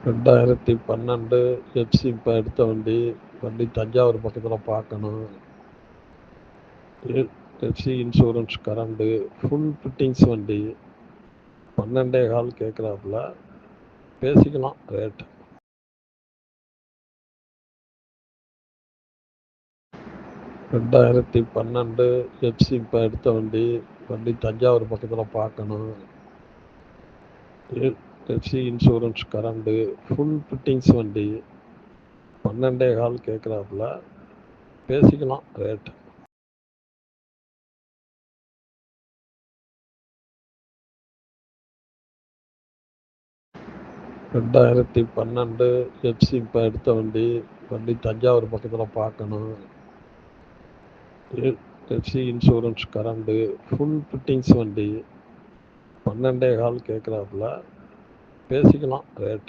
2012 FC இப்போ எடுத்த வண்டி தஞ்சாவூர் பக்கத்தில் பார்க்கணும். FC insurance current full fittings வண்டி 12.25 கேட்குறாப்புல, பேசிக்கலாம் ரேட். $2012 எஃப்சி இப்போ எடுத்த வண்டி தஞ்சாவூர் பக்கத்தில் பார்க்கணும். FC insurance current full fittings வண்டி 12.25 கேட்குறாப்புல, பேசிக்கலாம் ரேட். $2012 எஃப்சி இப்போ எடுத்த வண்டி தஞ்சாவூர் பக்கத்தில் பார்க்கணும். FC insurance current full fittings வண்டி 12.25 கேட்குறாப்புல, பேசிக்கலாம் ரேட்.